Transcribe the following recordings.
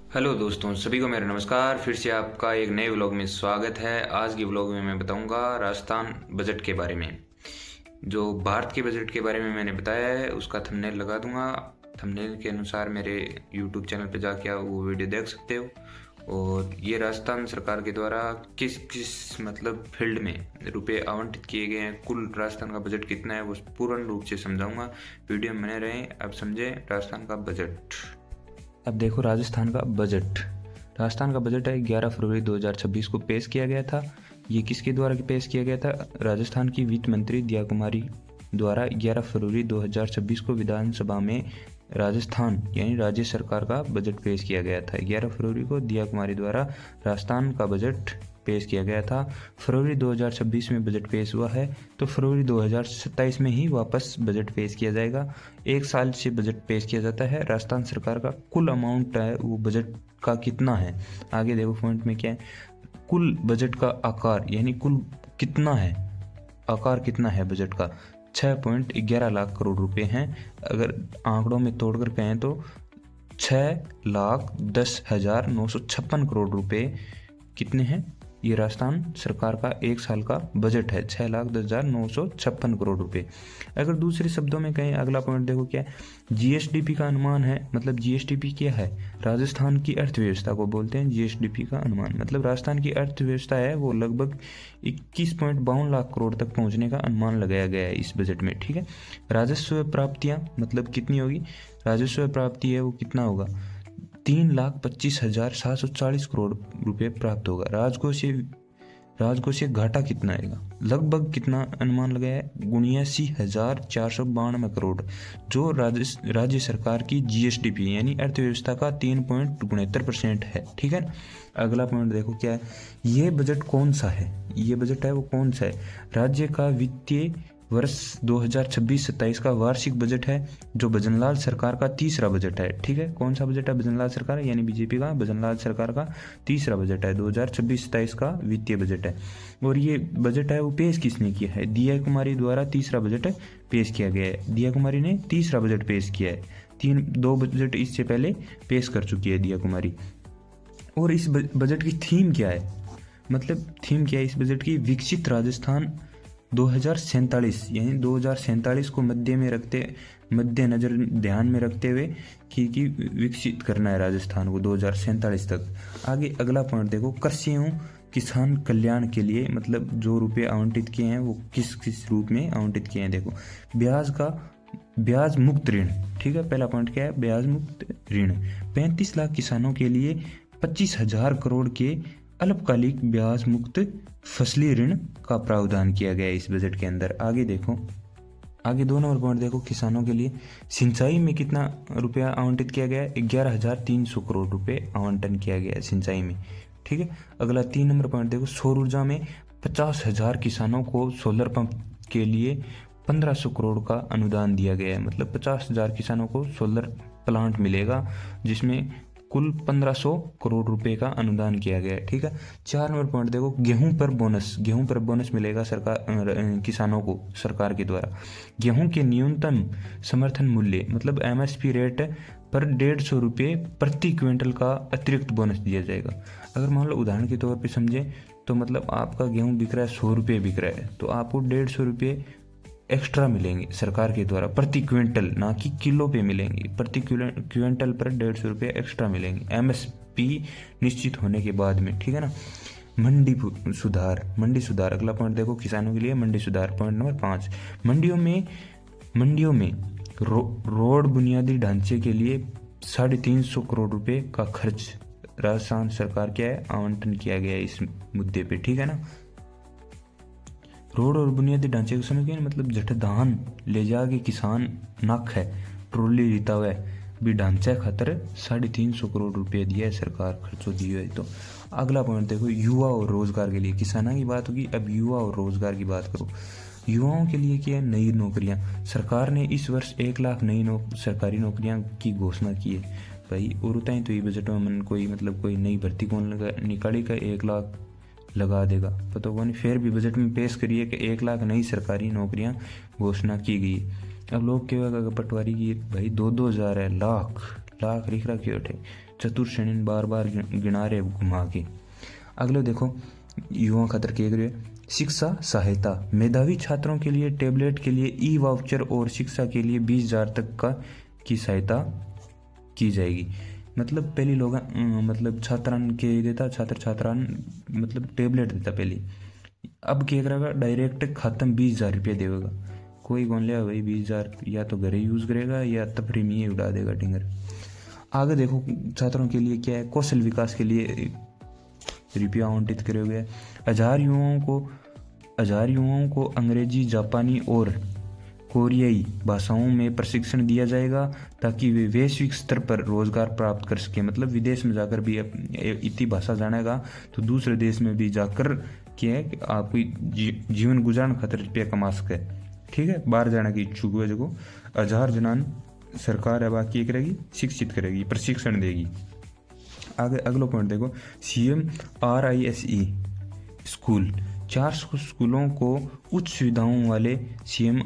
Hello दोस्तों, सभी को मेरा नमस्कार। फिर से आपका एक नए व्लॉग में स्वागत है। आज की व्लॉग में मैं बताऊंगा राजस्थान बजट के बारे में। जो भारत के बजट के बारे में मैंने बताया है उसका थंबनेल लगा दूंगा। थंबनेल के अनुसार मेरे यूट्यूब चैनल पे जाके आप वो वीडियो देख सकते हो। और ये राजस्थान सरकार के द्वारा किस किस मतलब फील्ड में रुपए आवंटित किए गए हैं, कुल राजस्थान का बजट कितना है, वो पूर्ण रूप से समझाऊंगा। वीडियो में बने रहें। अब समझें राजस्थान का बजट। अब देखो राजस्थान का बजट। राजस्थान का बजट है 11 फरवरी 2026 को पेश किया गया था। ये किसके द्वारा पेश किया गया था? राजस्थान की वित्त मंत्री दिया कुमारी द्वारा 11 फरवरी 2026 को विधानसभा में राजस्थान यानी राज्य सरकार का बजट पेश किया गया था। 11 फरवरी को दिया कुमारी द्वारा राजस्थान का बजट पेश किया गया था। फरवरी 2026 में बजट पेश हुआ है तो फरवरी 2027 में ही वापस बजट पेश किया जाएगा। एक साल से बजट पेश किया जाता है। राजस्थान सरकार का कुल अमाउंट है वो बजट का कितना है, आगे देखो पॉइंट में क्या है। कुल बजट का आकार यानी कुल कितना है, आकार कितना है बजट का, 6.11 लाख करोड़ रुपए हैं। अगर आंकड़ों में तोड़कर कहें तो 6,10,956 करोड़ रुपए कितने हैं। ये राजस्थान सरकार का एक साल का बजट है, 6,10,956 करोड़ रुपए। अगर दूसरे शब्दों में कहें, अगला पॉइंट देखो क्या है, जीएसडीपी का अनुमान है। मतलब जीएसडीपी क्या है? राजस्थान की अर्थव्यवस्था को बोलते हैं जीएसडीपी का अनुमान। मतलब राजस्थान की अर्थव्यवस्था है वो लगभग 21.52 लाख करोड़ तक पहुंचने का अनुमान लगाया गया है इस बजट में। ठीक है। राजस्व प्राप्तियां मतलब कितनी होगी? राजस्व प्राप्ति है वो कितना होगा? 3,25,740 करोड़ रुपए प्राप्त होगा। राजकोषीय घाटा कितना आएगा? लगभग कितना अनुमान लगाया है? 79,492 करोड़, जो राज्य सरकार की जीएसडीपी यानी अर्थव्यवस्था का 3.69% है। ठीक है। अगला पॉइंट देखो क्या है, ये बजट कौन सा है? ये बजट है वो कौन सा है? राज्य का वित्तीय वर्ष 2026-27 का वार्षिक बजट है, जो भजनलाल सरकार का तीसरा बजट है। ठीक है। कौन सा बजट है? भजनलाल सरकार यानी बीजेपी का भजनलाल सरकार का तीसरा बजट है। 2026-27 का वित्तीय बजट है। और ये बजट है वो पेश किसने किया है? दिया कुमारी द्वारा तीसरा बजट पेश किया गया है। दिया कुमारी ने तीसरा बजट पेश किया है। दो बजट इससे पहले पेश कर चुकी है दिया कुमारी। और इस बजट की थीम क्या है? मतलब थीम क्या है इस बजट की? विकसित राजस्थान 2047 यानी 2047 को मद्देनजर ध्यान में रखते हुए कि विकसित करना है राजस्थान को 2047 तक। आगे अगला पॉइंट देखो, कृषि एवं किसान कल्याण के लिए मतलब जो रुपए आवंटित किए हैं वो किस किस रूप में आवंटित किए हैं। देखो, ब्याज मुक्त ऋण। ठीक है। पहला पॉइंट क्या है? ब्याज मुक्त ऋण। 35 लाख किसानों के लिए 25,000 करोड़ के अल्पकालिक ब्याज मुक्त फसली ऋण का प्रावधान किया गया है इस बजट के अंदर। आगे देखो, आगे 2 नंबर पॉइंट देखो, किसानों के लिए सिंचाई में कितना रुपया आवंटित किया गया है? 11,300 करोड़ रुपए आवंटन किया गया है सिंचाई में। ठीक है। अगला 3 नंबर पॉइंट देखो, सौर ऊर्जा में 50,000 किसानों को सोलर पंप के लिए 1,500 करोड़ का अनुदान दिया गया है। मतलब 50,000 किसानों को सोलर प्लांट मिलेगा जिसमें कुल 1,500 करोड़ रुपए का अनुदान किया गया है। ठीक है। 4 नंबर पॉइंट देखो, गेहूं पर बोनस मिलेगा सरकार किसानों को सरकार के द्वारा। गेहूं के न्यूनतम समर्थन मूल्य मतलब एमएसपी रेट पर 150 रुपये प्रति क्विंटल का अतिरिक्त बोनस दिया जाएगा। अगर मान लो उदाहरण के तौर पे समझे तो मतलब आपका गेहूं बिक रहा है 100 रुपये बिक रहा है तो आपको 150 रुपये एक्स्ट्रा मिलेंगे सरकार के द्वारा प्रति क्विंटल, ना कि किलो पे मिलेंगे। प्रति क्विंटल पर 150 रुपये एक्स्ट्रा मिलेंगे एमएसपी निश्चित होने के बाद में। ठीक है ना। मंडी सुधार। अगला पॉइंट देखो, किसानों के लिए मंडी सुधार। पॉइंट नंबर 5, मंडियों में रोड बुनियादी ढांचे के लिए 350 करोड़ रुपए का खर्च राजस्थान सरकार क्या है आवंटन किया गया है इस मुद्दे पे। ठीक है ना। रोड और बुनियादी ढांचे को समझ गए, मतलब जठ धान ले जाके किसान नाक है ट्रोली रीता हुआ भी ढांचा खातर 350 करोड़ रुपए दिया है सरकार, खर्चो दिए है। तो अगला पॉइंट देखो, युवा और रोजगार के लिए। किसानों की बात होगी, अब युवा और रोजगार की बात करो। युवाओं के लिए क्या है? नई नौकरियां। सरकार ने इस वर्ष 1 लाख नई सरकारी नौकरियां की घोषणा की है। भाई और उताई तो ये बजट में मन कोई नई भर्ती कौन निकाली का 1 लाख लगा देगा पता को नहीं। फिर भी बजट में पेश करिए कि 1 लाख नई सरकारी नौकरियां घोषणा की गई। अब लोग क्या पटवारी की भाई 2-2 हज़ार है, लाख लिख रहा क्यों उठे चतुर श्रेणी बार बार गिना रहे घुमा के। अगले देखो युवा खतर के अगले शिक्षा सहायता, मेधावी छात्रों के लिए टेबलेट के लिए ई वाउचर और शिक्षा के लिए 20,000 तक की सहायता की जाएगी। मतलब पहली लोग मतलब छात्रान के देता, छात्र छात्रान मतलब टेबलेट देता पहले, अब क्या करेगा डायरेक्ट खत्म 20,000 रुपये देगा। कोई कौन लिया भाई 20,000, या तो घरे यूज़ करेगा या तफरी में ही उड़ा देगा टिंगर। आगे देखो छात्रों के लिए क्या है, कौशल विकास के लिए रुपया आवंटित करे हुए 1,000 युवाओं को अंग्रेजी, जापानी और कोरियाई भाषाओं में प्रशिक्षण दिया जाएगा ताकि वे वैश्विक स्तर पर रोजगार प्राप्त कर सके। मतलब विदेश में जाकर भी इतनी भाषा जानेगा तो दूसरे देश में भी जाकर क्या है कि आपकी जीवन गुजारन खातिर रुपया कमा सके। ठीक है, बाहर जाने की इच्छुक हुए जो 1,000 जनान सरकार है बाकी करेगी, शिक्षित करेगी, प्रशिक्षण देगी। आगे अगला पॉइंट देखो, CM RISE स्कूल, 400 स्कूलों को उच्च सुविधाओं वाले CM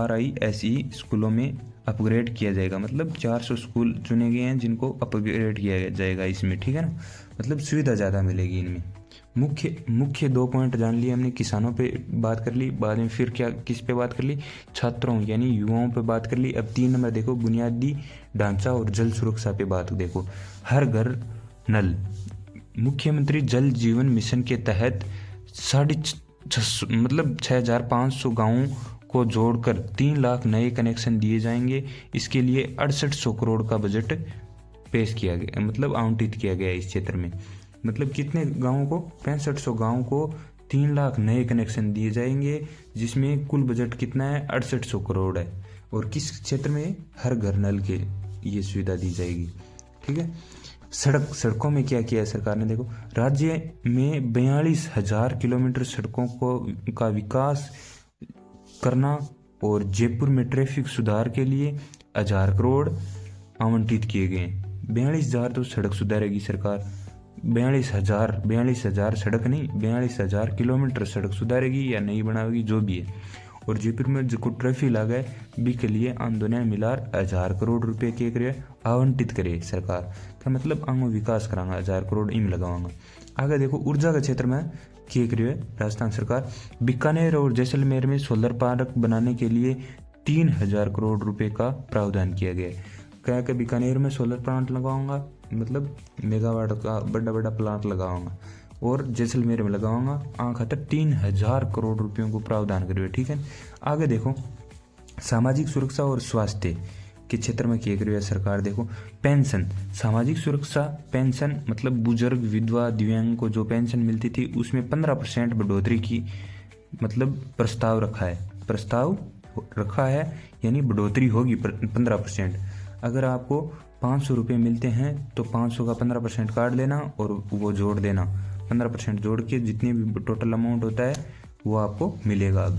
RISE स्कूलों में अपग्रेड किया जाएगा। मतलब 400 स्कूल चुने गए हैं जिनको अपग्रेड किया जाएगा इसमें। ठीक है ना, मतलब सुविधा ज़्यादा मिलेगी इनमें। मुख्य 2 पॉइंट जान लिए हमने, किसानों पे बात कर ली, बाद में फिर क्या किस पे बात कर ली, छात्रों यानी युवाओं पे बात कर ली। अब 3 नंबर देखो बुनियादी ढांचा और जल सुरक्षा पे बात देखो। हर घर नल, मुख्यमंत्री जल जीवन मिशन के तहत 6,500 गाँवों को जोड़कर 3 लाख नए कनेक्शन दिए जाएंगे। इसके लिए 6800 करोड़ का बजट पेश किया गया, मतलब आवंटित किया गया इस क्षेत्र में। मतलब कितने गाँवों को, 6500 गाँवों को 3 लाख नए कनेक्शन दिए जाएंगे, जिसमें कुल बजट कितना है 6800 करोड़ है। और किस क्षेत्र में, हर घर नल के ये सुविधा दी जाएगी। ठीक है, सड़कों में क्या किया है सरकार ने देखो, राज्य में 42,000 किलोमीटर सड़कों का विकास करना और जयपुर में ट्रैफिक सुधार के लिए 1,000 करोड़ आवंटित किए गए। 42,000 तो सड़क सुधारेगी सरकार, 42,000 सड़क नहीं, 42,000 किलोमीटर सड़क सुधारेगी या नहीं बनाएगी जो भी है। और जयपुर में जो ट्रैफिक लगा है भी के लिए आम दोनों मिलार 1,000 करोड़ रुपए के करे आवंटित करे सरकार का। मतलब आंगो विकास करांगा 1,000 करोड़ इम लगावांगा। आगे देखो ऊर्जा के क्षेत्र में क्या करे राजस्थान सरकार, बीकानेर और जैसलमेर में सोलर पार्क बनाने के लिए 3,000 करोड़ रुपए का प्रावधान किया गया है। क्या कि बीकानेर में सोलर प्लांट लगाऊंगा, मतलब मेगावाट का बड़ा बड़ा प्लांट लगाऊंगा, और जैसलमेर में लगाऊंगा खातर 3,000 करोड़ रुपयों को प्रावधान करिए। ठीक है, आगे देखो सामाजिक सुरक्षा और स्वास्थ्य के क्षेत्र में क्या करिए सरकार देखो, पेंशन, सामाजिक सुरक्षा पेंशन मतलब बुजुर्ग, विधवा, दिव्यांग को जो पेंशन मिलती थी उसमें 15% बढ़ोतरी की मतलब प्रस्ताव रखा है, यानी बढ़ोतरी होगी 15%। अगर आपको 500 रुपये मिलते हैं तो 500 का 15% काट लेना और वो जोड़ देना, 15% जोड़ के जितने भी टोटल अमाउंट होता है वो आपको मिलेगा। अब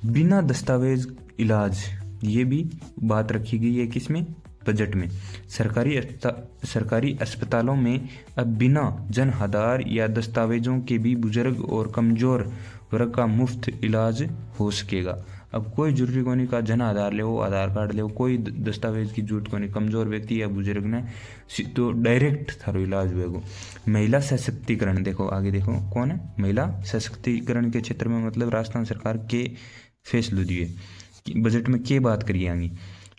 बिना दस्तावेज इलाज, ये भी बात रखी गई है किसमें, बजट में। सरकारी अस्पतालों में अब बिना जन आधार या दस्तावेजों के भी बुजुर्ग और कमजोर वर्ग का मुफ्त इलाज हो सकेगा। अब कोई जरूरी को नहीं का जन आधार ले, आधार कार्ड ले, कोई दस्तावेज की जरूरत को नहीं, कमजोर व्यक्ति या बुजुर्ग ने तो डायरेक्ट थारो इलाज हुएगा। महिला सशक्तिकरण देखो, आगे देखो कौन है, महिला सशक्तिकरण के क्षेत्र में मतलब राजस्थान सरकार के फैसले दिए बजट में क्या बात करिए आगे।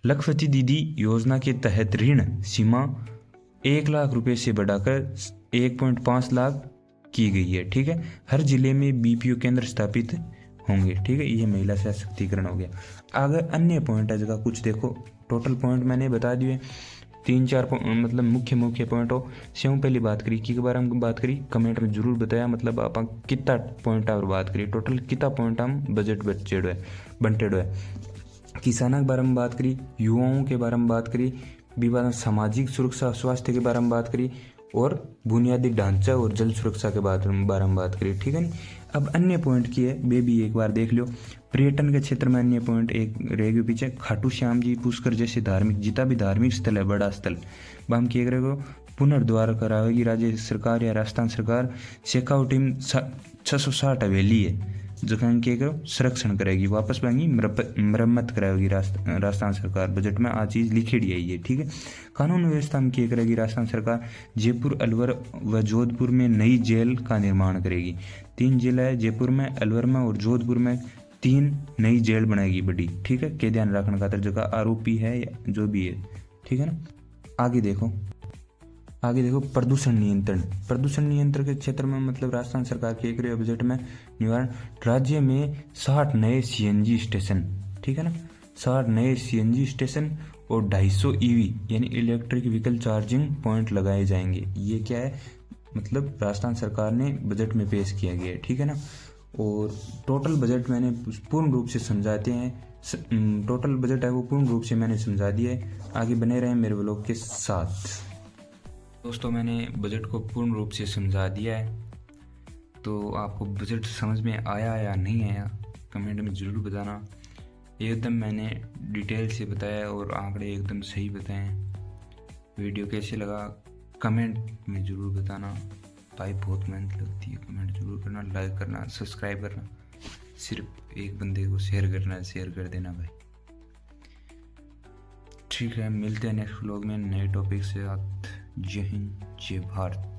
लखपति दीदी योजना के तहत ऋण सीमा 1 लाख रुपए से बढ़ाकर 1.5 लाख की गई है। ठीक है, हर जिले में BPO केंद्र स्थापित होंगे। ठीक है, ये महिला सशक्तिकरण हो गया। आगे अन्य पॉइंट है जगह कुछ देखो, टोटल पॉइंट मैंने बता दिए 3-4 मतलब मुख्य पॉइंट हो। सेव पहली बात करी के बारे में बात करी, कमेंट में जरूर बताया मतलब आप कितना पॉइंट और बात करी, टोटल कितना पॉइंट हम बजट बंटेड है। किसानों के बारे में बात करी, युवाओं के बारे में बात करी, विवाद सामाजिक सुरक्षा स्वास्थ्य के बारे में बात करी, और बुनियादी ढांचा और जल सुरक्षा के बारे में बात करी। ठीक है नी, अब अन्य पॉइंट की है वे भी एक बार देख लो। पर्यटन के क्षेत्र में अन्य पॉइंट एक रह गए पीछे, खाटू श्याम जी, पुष्कर जैसे धार्मिक जितना भी धार्मिक स्थल है बड़ा स्थल बाम किए करेगा पुनर्द्वार करावेगी राज्य सरकार या राजस्थान सरकार। शेखाव टीम 660 हवेली है जगह के संरक्षण करेगी, वापस पाएंगी, मरम्मत कराएगी राजस्थान सरकार। बजट में आ चीज़ लिखेड़ी है ये, ठीक है। कानून व्यवस्था में क्या करेगी राजस्थान सरकार, जयपुर, अलवर व जोधपुर में नई जेल का निर्माण करेगी। 3 जेल है जयपुर में, अलवर में और जोधपुर में, 3 नई जेल बनाएगी बड़ी, ठीक है। के ध्यान रखने खातर जगह आरोपी है या जो भी है, ठीक है ना। आगे देखो प्रदूषण नियंत्रण के क्षेत्र में मतलब राजस्थान सरकार के एक बजट में निवारण, राज्य में 60 नए सीएनजी स्टेशन, ठीक है ना, 60 नए सीएनजी स्टेशन और 250 ईवी यानी इलेक्ट्रिक व्हीकल चार्जिंग पॉइंट लगाए जाएंगे। ये क्या है, मतलब राजस्थान सरकार ने बजट में पेश किया गया है, ठीक है ना। और टोटल बजट मैंने पूर्ण रूप से समझाते हैं, टोटल बजट है वो पूर्ण रूप से मैंने समझा दिया है। आगे बने रहें मेरे व्लॉग के साथ। दोस्तों मैंने बजट को पूर्ण रूप से समझा दिया है, तो आपको बजट समझ में आया या नहीं आया कमेंट में ज़रूर बताना। एकदम मैंने डिटेल से बताया और आंकड़े एकदम सही बताए। वीडियो कैसे लगा कमेंट में ज़रूर बताना। भाई बहुत मेहनत लगती है, कमेंट ज़रूर करना, लाइक करना, सब्सक्राइब करना, सिर्फ एक बंदे को शेयर करना, शेयर कर देना भाई। ठीक है, मिलते हैं नेक्स्ट व्लॉग में नए टॉपिक से। जय हिंद, जय भारत।